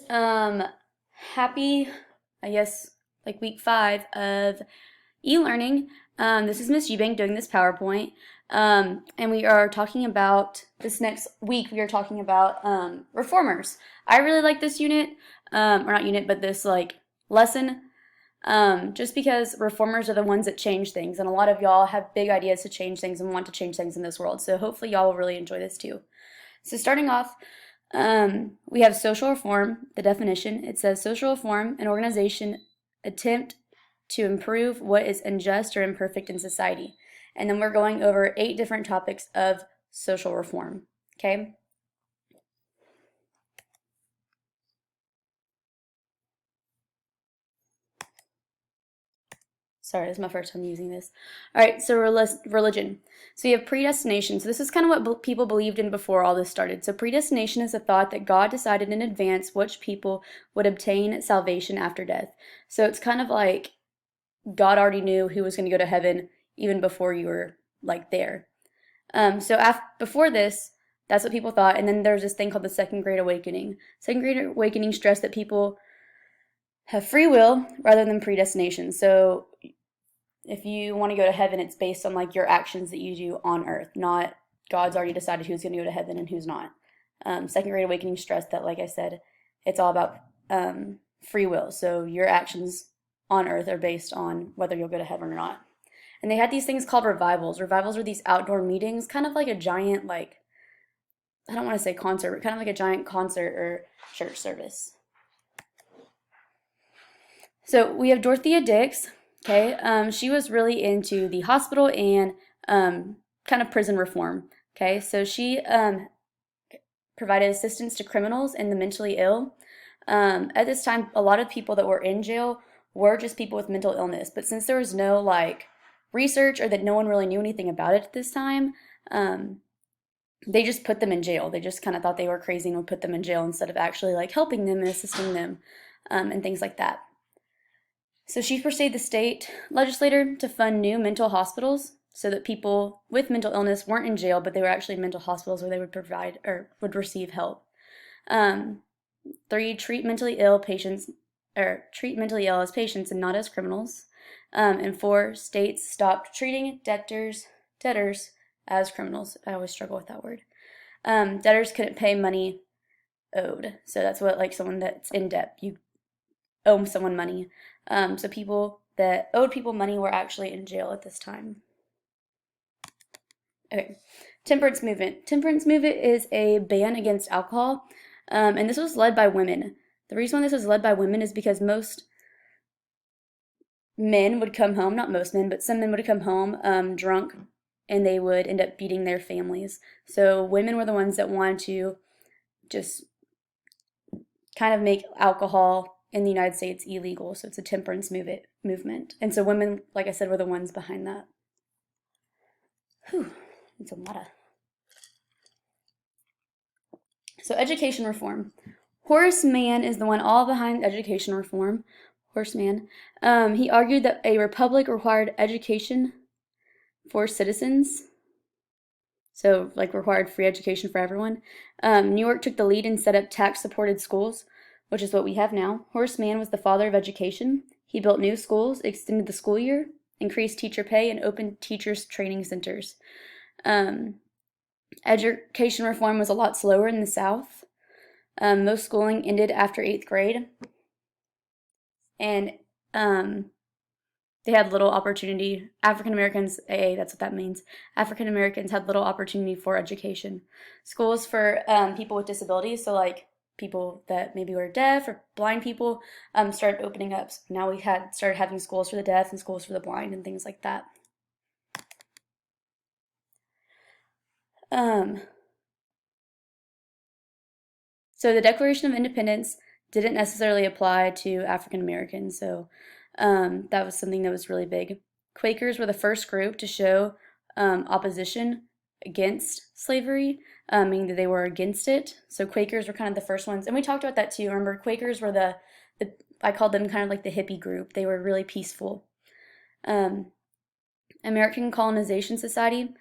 Um, Happy, I guess, like week 5 of e-learning. This is Miss Eubank doing this PowerPoint. And we are talking about this next week. We are talking about reformers. I really like this unit, or not unit, but this like lesson. Just because reformers are the ones that change things, and a lot of y'all have big ideas to change things and want to change things in this world. So hopefully y'all will really enjoy this too. So starting off, we have social reform, the definition. It says social reform, an organization attempt to improve what is unjust or imperfect in society. And then we're going over 8 different topics of social reform. Okay? Sorry, this is my first time using this. All right, so religion. So you have predestination. So this is kind of what people believed in before all this started. So predestination is a thought that God decided in advance which people would obtain salvation after death. So it's kind of like God already knew who was going to go to heaven even before you were like there. Before this, that's what people thought. And then there's this thing called the Second Great Awakening. Second Great Awakening stressed that people have free will rather than predestination. So if you want to go to heaven, it's based on like your actions that you do on earth, not God's already decided who's going to go to heaven and who's not. Second Great Awakening stressed that, like I said, it's all about free will. So your actions on earth are based on whether you'll go to heaven or not. And they had these things called revivals. Revivals are these outdoor meetings, kind of like a giant, like, I don't want to say concert, but kind of like a giant concert or church service. So we have Dorothea Dix. Okay, she was really into the hospital and kind of prison reform. Okay, so she provided assistance to criminals and the mentally ill. At this time, a lot of people that were in jail were just people with mental illness, but since there was no like research or that no one really knew anything about it at this time, they just put them in jail. They just kind of thought they were crazy and would put them in jail instead of actually like helping them and assisting them and things like that. So she persuaded the state legislature to fund new mental hospitals so that people with mental illness weren't in jail, but they were actually in mental hospitals where they would provide or would receive help. 3, treat mentally ill patients or treat mentally ill as patients and not as criminals. And 4, states stopped treating debtors as criminals. I always struggle with that word. Debtors couldn't pay money owed. So that's what, like, someone that's in debt, you owe someone money. So people that owed people money were actually in jail at this time. Okay, temperance movement. Temperance movement is a ban against alcohol, and this was led by women. The reason why this was led by women is because most men would come home, not most men, but some men would come home drunk, and they would end up beating their families. So women were the ones that wanted to just kind of make alcohol in the United States illegal. So it's a temperance movement. And so women, like I said, were the ones behind that. Whew, it's a lot of. So education reform. Horace Mann is the one all behind education reform. Horace Mann. He argued that a republic required education for citizens. So, like, required free education for everyone. New York took the lead and set up tax-supported schools, which is what we have now. Horace Mann was the father of education. He built new schools, extended the school year, increased teacher pay, and opened teachers' training centers. Education reform was a lot slower in the South. Most schooling ended after 8th grade. And they had little opportunity. African Americans, AA, that's what that means. African Americans had little opportunity for education. Schools for people with disabilities, so like people that maybe were deaf or blind people, started opening up. So now we started having schools for the deaf and schools for the blind and things like that. So the Declaration of Independence didn't necessarily apply to African Americans, so that was something that was really big. Quakers were the first group to show opposition against slavery, meaning that they were against it. So Quakers were kind of the first ones, and we talked about that too. Remember, Quakers were the I called them kind of like the hippie group. They were really peaceful. American Colonization Society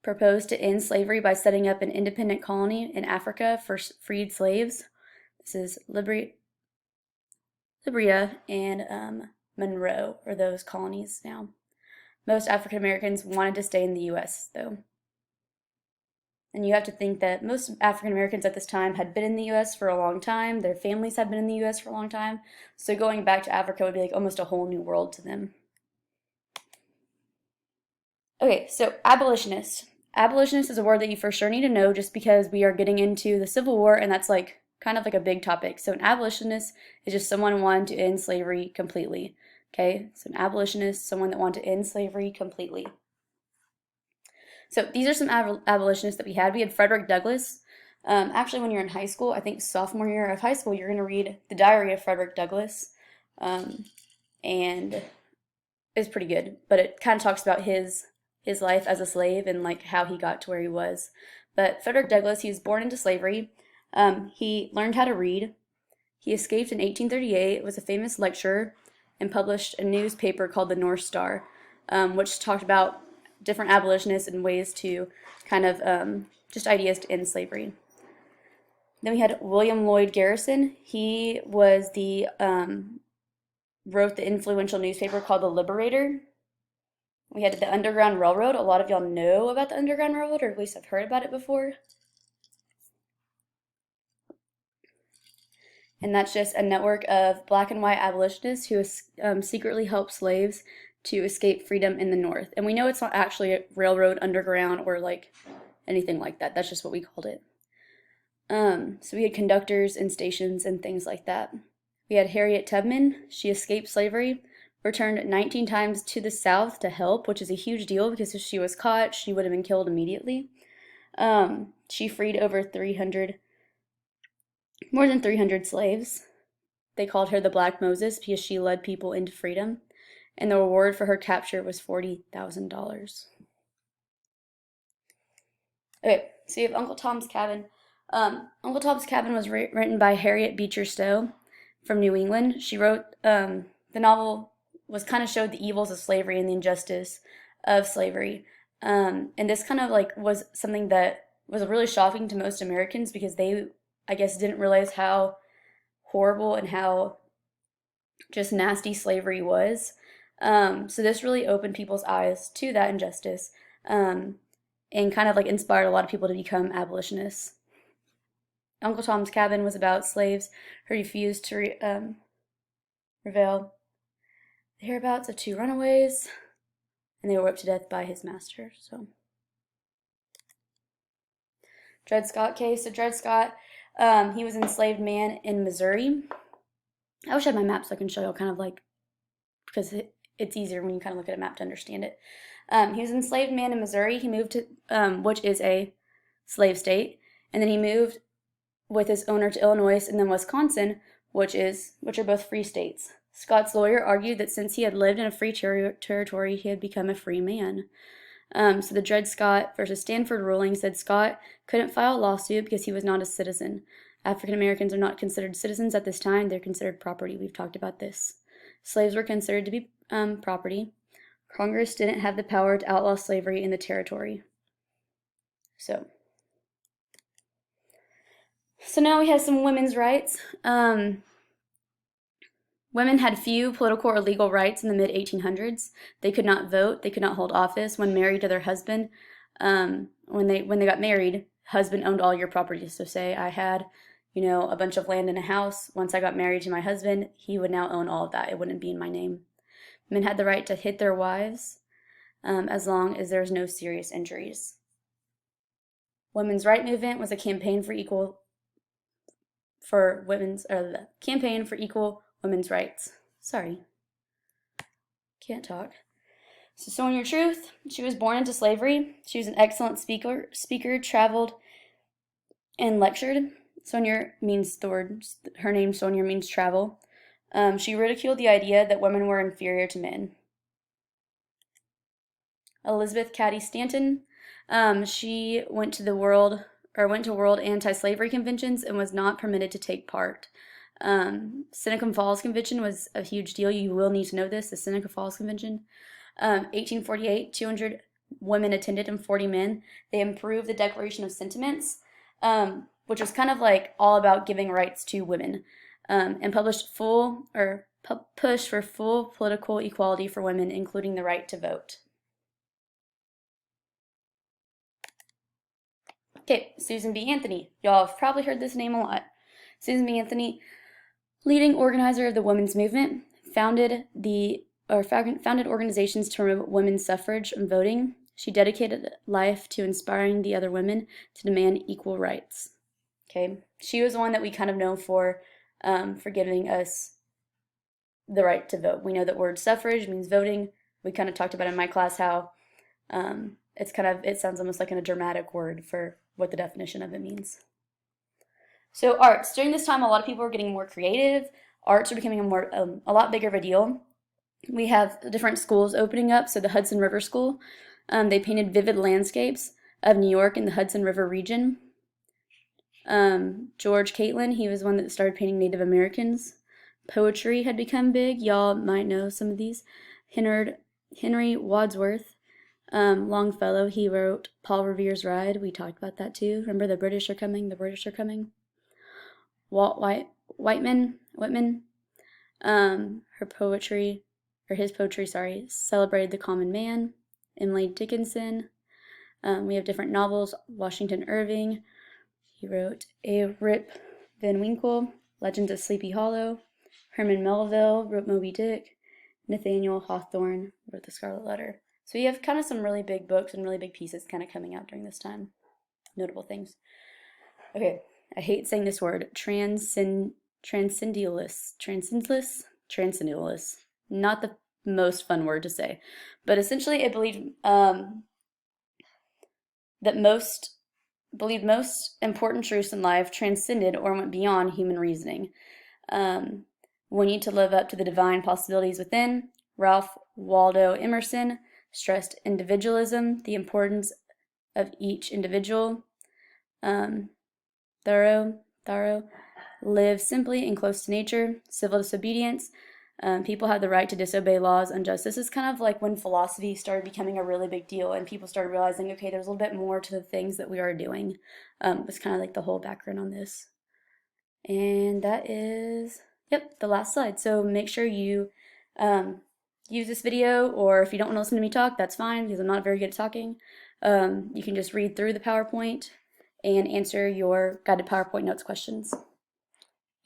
proposed to end slavery by setting up an independent colony in Africa for freed slaves. This is Liberia and Monroe are those colonies now. Most African Americans wanted to stay in the U.S., though. And you have to think that most African Americans at this time had been in the U.S. for a long time. Their families had been in the U.S. for a long time. So going back to Africa would be like almost a whole new world to them. Okay, so abolitionist. Abolitionist is a word that you for sure need to know just because we are getting into the Civil War, and that's like kind of like a big topic. So an abolitionist is just someone wanting to end slavery completely. Okay, so an abolitionist, someone that wanted to end slavery completely. So these are some abolitionists that we had. We had Frederick Douglass. Actually, when you're in high school, I think sophomore year of high school, you're going to read the Diary of Frederick Douglass, and it's pretty good. But it kind of talks about his life as a slave and like how he got to where he was. But Frederick Douglass, he was born into slavery. He learned how to read. He escaped in 1838, was a famous lecturer, and published a newspaper called the North Star, which talked about different abolitionists and ways to kind of just ideas to end slavery. Then we had William Lloyd Garrison. He was wrote the influential newspaper called The Liberator. We had the Underground Railroad. A lot of y'all know about the Underground Railroad, or at least have heard about it before. And that's just a network of black and white abolitionists who secretly helped slaves to escape freedom in the North. And we know it's not actually a railroad underground or like anything like that. That's just what we called it. So we had conductors and stations and things like that. We had Harriet Tubman. She escaped slavery, returned 19 times to the South to help, which is a huge deal because if she was caught, she would have been killed immediately. She freed more than 300 slaves. They called her the Black Moses because she led people into freedom. And the reward for her capture was $40,000. Okay, so you have Uncle Tom's Cabin. Uncle Tom's Cabin was written by Harriet Beecher Stowe from New England. She wrote, the novel was kind of showed the evils of slavery and the injustice of slavery. And this kind of like was something that was really shocking to most Americans because they, I guess, didn't realize how horrible and how just nasty slavery was. So this really opened people's eyes to that injustice, and kind of like inspired a lot of people to become abolitionists. Uncle Tom's Cabin was about slaves who refused to reveal the whereabouts of two runaways, and they were whipped to death by his master. So, Dred Scott case. So Dred Scott, he was an enslaved man in Missouri. I wish I had my map so I can show you kind of like, because it's easier when you kind of look at a map to understand it. He was an enslaved man in Missouri. He moved to, which is a slave state, and then he moved with his owner to Illinois and then Wisconsin, which are both free states. Scott's lawyer argued that since he had lived in a free territory, he had become a free man. So the Dred Scott versus Stanford ruling said Scott couldn't file a lawsuit because he was not a citizen. African Americans are not considered citizens at this time. They're considered property. We've talked about this. Slaves were considered to be property. Congress didn't have the power to outlaw slavery in the territory. So now we have some women's rights. Women had few political or legal rights in the mid-1800s. They could not vote. They could not hold office. When married to their husband, when they got married, husband owned all your property. So say I had, a bunch of land in a house. Once I got married to my husband, he would now own all of that. It wouldn't be in my name. Men had the right to hit their wives as long as there was no serious injuries. Women's right movement was a campaign for equal women's rights. Sorry. Can't talk. So Sojourner Truth, she was born into slavery. She was an excellent speaker, traveled, and lectured. Sojourner means the word, her name Sojourner means travel. She ridiculed the idea that women were inferior to men. Elizabeth Cady Stanton, she went to world anti-slavery conventions and was not permitted to take part. Seneca Falls Convention was a huge deal. You will need to know this, the Seneca Falls Convention. 1848, 200 women attended and 40 men. They improved the Declaration of Sentiments, which was kind of like all about giving rights to women, and pushed for full political equality for women, including the right to vote. Okay, Susan B. Anthony. Y'all have probably heard this name a lot. Susan B. Anthony, leading organizer of the women's movement, founded organizations to promote women's suffrage and voting. She dedicated life to inspiring the other women to demand equal rights. Okay, she was the one that we kind of know for giving us the right to vote. We know that word suffrage means voting. We kind of talked about in my class how it sounds almost like a dramatic word for what the definition of it means. So arts. During this time, a lot of people are getting more creative. Arts are becoming a lot bigger of a deal. We have different schools opening up. So the Hudson River School, they painted vivid landscapes of New York and the Hudson River region. George Catlin, he was one that started painting Native Americans. Poetry had become big. Y'all might know some of these. Henry Wadsworth Longfellow, he wrote Paul Revere's Ride. We talked about that too. Remember, the British are coming, the British are coming. Walt Whitman, his poetry, celebrated the common man. Emily Dickinson. We have different novels. Washington Irving, he wrote A. Rip Van Winkle, Legends of Sleepy Hollow. Herman Melville wrote Moby Dick. Nathaniel Hawthorne wrote The Scarlet Letter. So you have kind of some really big books and really big pieces kind of coming out during this time. Notable things. Okay, I hate saying this word. Transcendentalists. Not the most fun word to say. But essentially it believed most important truths in life transcended or went beyond human reasoning. We need to live up to the divine possibilities within. Ralph Waldo Emerson stressed individualism, the importance of each individual. Thoreau, live simply and close to nature. Civil disobedience. People have the right to disobey laws unjust. This is kind of like when philosophy started becoming a really big deal and people started realizing, okay, there's a little bit more to the things that we are doing. It's kind of like the whole background on this. And that is, the last slide. So make sure you use this video, or if you don't want to listen to me talk, that's fine because I'm not very good at talking. You can just read through the PowerPoint and answer your guided PowerPoint notes questions.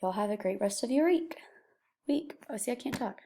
Y'all have a great rest of your week. Oh, see, I can't talk.